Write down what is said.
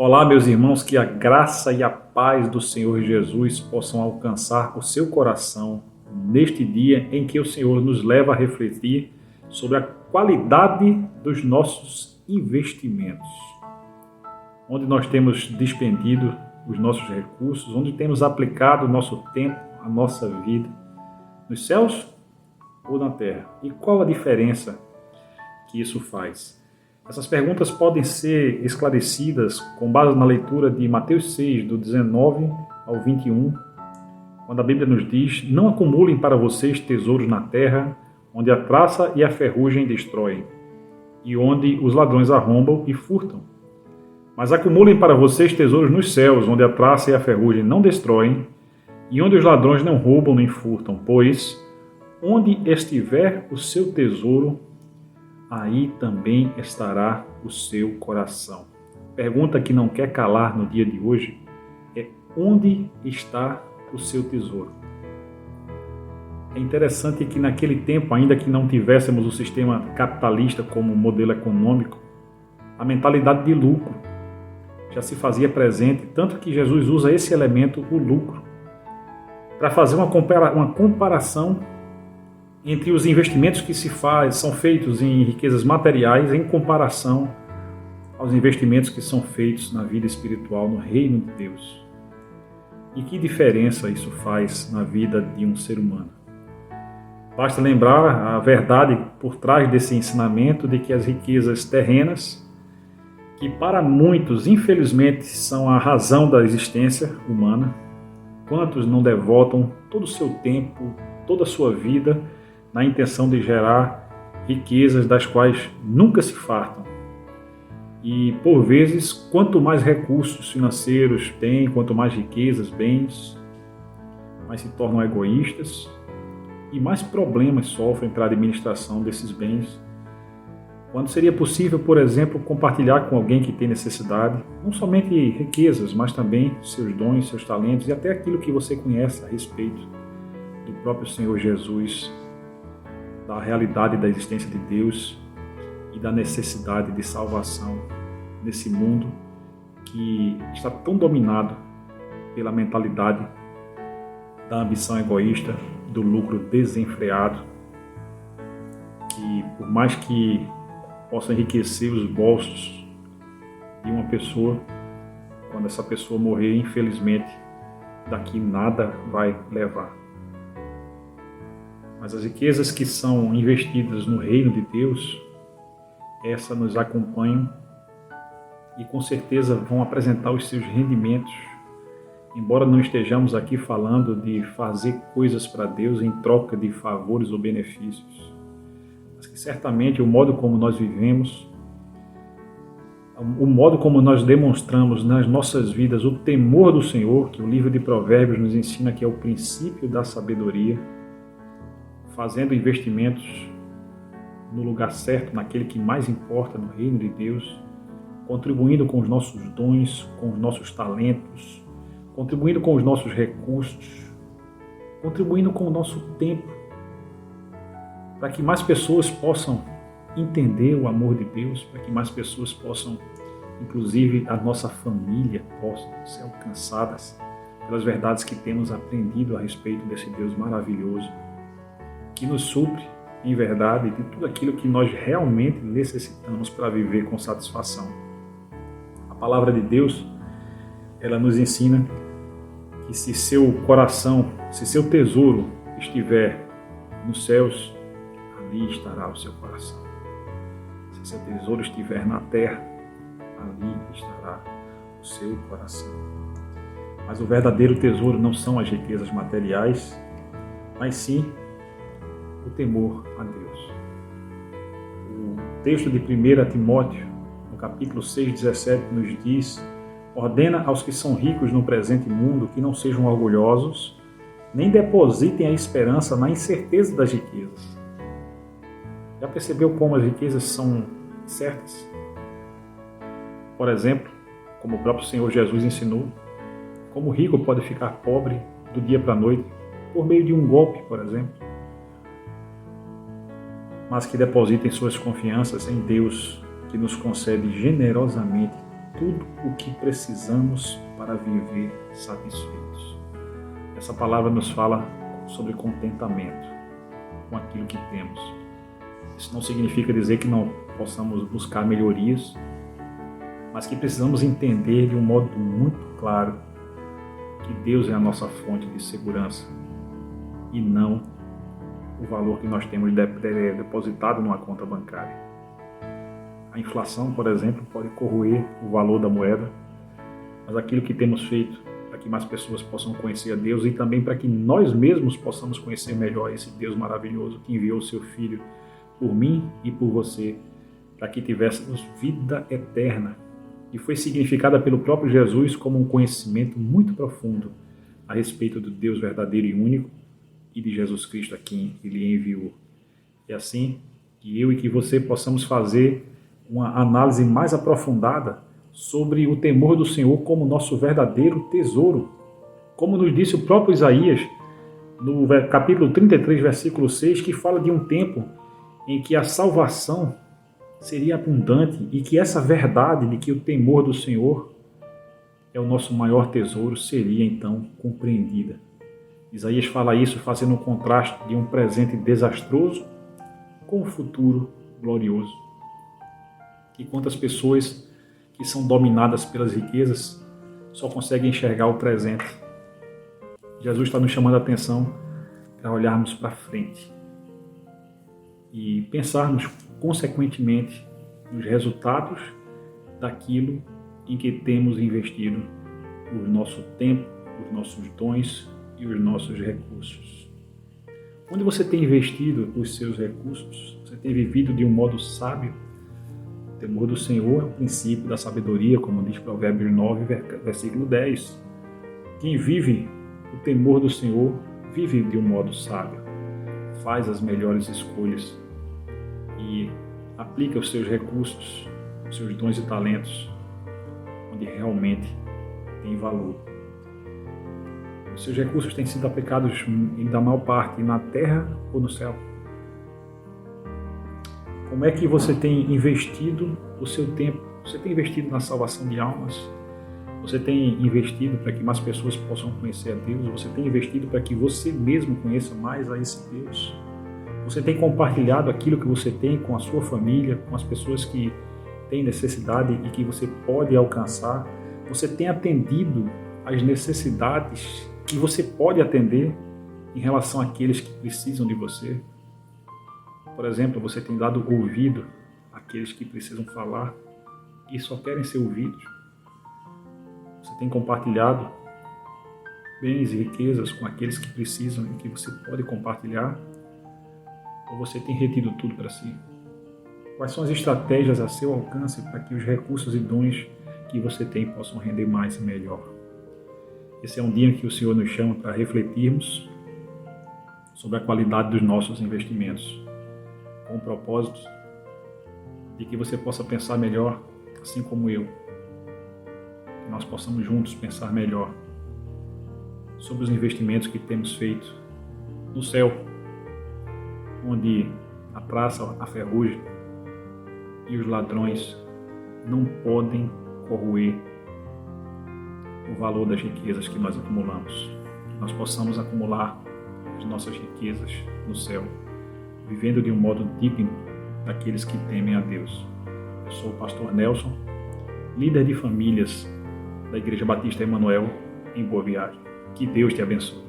Olá, meus irmãos, que a graça e a paz do Senhor Jesus possam alcançar o seu coração neste dia em que o Senhor nos leva a refletir sobre a qualidade dos nossos investimentos, onde nós temos despendido os nossos recursos, onde temos aplicado o nosso tempo, a nossa vida, nos céus ou na terra. E qual a diferença que isso faz? Essas perguntas podem ser esclarecidas com base na leitura de Mateus 6, do 19 ao 21, quando a Bíblia nos diz: não acumulem para vocês tesouros na terra, onde a traça e a ferrugem destroem, e onde os ladrões arrombam e furtam. Mas acumulem para vocês tesouros nos céus, onde a traça e a ferrugem não destroem, e onde os ladrões não roubam nem furtam, pois onde estiver o seu tesouro, aí também estará o seu coração. Pergunta que não quer calar no dia de hoje é: onde está o seu tesouro? É interessante que naquele tempo, ainda que não tivéssemos o sistema capitalista como modelo econômico, a mentalidade de lucro já se fazia presente, tanto que Jesus usa esse elemento, o lucro, para fazer uma comparação entre os investimentos que são feitos em riquezas materiais em comparação aos investimentos que são feitos na vida espiritual, no reino de Deus. E que diferença isso faz na vida de um ser humano? Basta lembrar a verdade por trás desse ensinamento de que as riquezas terrenas, que para muitos, infelizmente, são a razão da existência humana, quantos não devotam todo o seu tempo, toda a sua vida na intenção de gerar riquezas das quais nunca se fartam. E, por vezes, quanto mais recursos financeiros têm, quanto mais riquezas, bens, mais se tornam egoístas e mais problemas sofrem para a administração desses bens. Quando seria possível, por exemplo, compartilhar com alguém que tem necessidade, não somente riquezas, mas também seus dons, seus talentos e até aquilo que você conhece a respeito do próprio Senhor Jesus, da realidade da existência de Deus e da necessidade de salvação nesse mundo que está tão dominado pela mentalidade da ambição egoísta, do lucro desenfreado, que por mais que possa enriquecer os bolsos de uma pessoa, quando essa pessoa morrer, infelizmente, daqui nada vai levar. Mas as riquezas que são investidas no reino de Deus, essas nos acompanham e com certeza vão apresentar os seus rendimentos, embora não estejamos aqui falando de fazer coisas para Deus em troca de favores ou benefícios, mas que certamente o modo como nós vivemos, o modo como nós demonstramos nas nossas vidas o temor do Senhor, que o livro de Provérbios nos ensina que é o princípio da sabedoria, fazendo investimentos no lugar certo, naquele que mais importa, no reino de Deus, contribuindo com os nossos dons, com os nossos talentos, contribuindo com os nossos recursos, contribuindo com o nosso tempo, para que mais pessoas possam entender o amor de Deus, para que mais pessoas possam, inclusive a nossa família, possam ser alcançadas pelas verdades que temos aprendido a respeito desse Deus maravilhoso, que nos supre, em verdade, de tudo aquilo que nós realmente necessitamos para viver com satisfação. A palavra de Deus, ela nos ensina que se seu coração, se seu tesouro estiver nos céus, ali estará o seu coração. Se seu tesouro estiver na terra, ali estará o seu coração. Mas o verdadeiro tesouro não são as riquezas materiais, mas sim o temor a Deus. O texto de 1 Timóteo, no capítulo 6, 17, nos diz: ordena aos que são ricos no presente mundo que não sejam orgulhosos, nem depositem a esperança na incerteza das riquezas. Já percebeu como as riquezas são certas? Por exemplo, como o próprio Senhor Jesus ensinou, como o rico pode ficar pobre do dia para a noite por meio de um golpe, por exemplo. Mas que depositem suas confianças em Deus, que nos concede generosamente tudo o que precisamos para viver satisfeitos. Essa palavra nos fala sobre contentamento com aquilo que temos. Isso não significa dizer que não possamos buscar melhorias, mas que precisamos entender de um modo muito claro que Deus é a nossa fonte de segurança e não o valor que nós temos depositado numa conta bancária. A inflação, por exemplo, pode corroer o valor da moeda, mas aquilo que temos feito para que mais pessoas possam conhecer a Deus e também para que nós mesmos possamos conhecer melhor esse Deus maravilhoso que enviou o seu Filho por mim e por você, para que tivéssemos vida eterna, e foi significada pelo próprio Jesus como um conhecimento muito profundo a respeito do Deus verdadeiro e único e de Jesus Cristo a quem Ele enviou. É assim que eu e que você possamos fazer uma análise mais aprofundada sobre o temor do Senhor como nosso verdadeiro tesouro. Como nos disse o próprio Isaías, no capítulo 33, versículo 6, que fala de um tempo em que a salvação seria abundante e que essa verdade de que o temor do Senhor é o nosso maior tesouro seria então compreendida. Isaías fala isso fazendo um contraste de um presente desastroso com um futuro glorioso. E quantas pessoas que são dominadas pelas riquezas só conseguem enxergar o presente. Jesus está nos chamando a atenção para olharmos para frente e pensarmos consequentemente nos resultados daquilo em que temos investido o nosso tempo, os nossos dons e os nossos recursos. Onde você tem investido os seus recursos? Você tem vivido de um modo sábio? O temor do Senhor é o princípio da sabedoria, como diz Provérbios 9, versículo 10. Quem vive o temor do Senhor vive de um modo sábio, faz as melhores escolhas e aplica os seus recursos, os seus dons e talentos onde realmente tem valor. Os seus recursos têm sido aplicados da maior parte na terra ou no céu? Como é que você tem investido o seu tempo? Você tem investido na salvação de almas? Você tem investido para que mais pessoas possam conhecer a Deus? Você tem investido para que você mesmo conheça mais a esse Deus? Você tem compartilhado aquilo que você tem com a sua família, com as pessoas que têm necessidade e que você pode alcançar? Você tem atendido às necessidades que você pode atender em relação àqueles que precisam de você? Por exemplo, você tem dado ouvido àqueles que precisam falar e só querem ser ouvidos? Você tem compartilhado bens e riquezas com aqueles que precisam e que você pode compartilhar? Ou você tem retido tudo para si? Quais são as estratégias a seu alcance para que os recursos e dons que você tem possam render mais e melhor? Esse é um dia em que o Senhor nos chama para refletirmos sobre a qualidade dos nossos investimentos, com o propósito de que você possa pensar melhor, assim como eu, que nós possamos juntos pensar melhor sobre os investimentos que temos feito no céu, onde a traça, a ferrugem e os ladrões não podem corroer o valor das riquezas que nós acumulamos. Que nós possamos acumular as nossas riquezas no céu, vivendo de um modo digno daqueles que temem a Deus. Eu sou o pastor Nelson, líder de famílias da Igreja Batista Emanuel, em Boa Viagem. Que Deus te abençoe.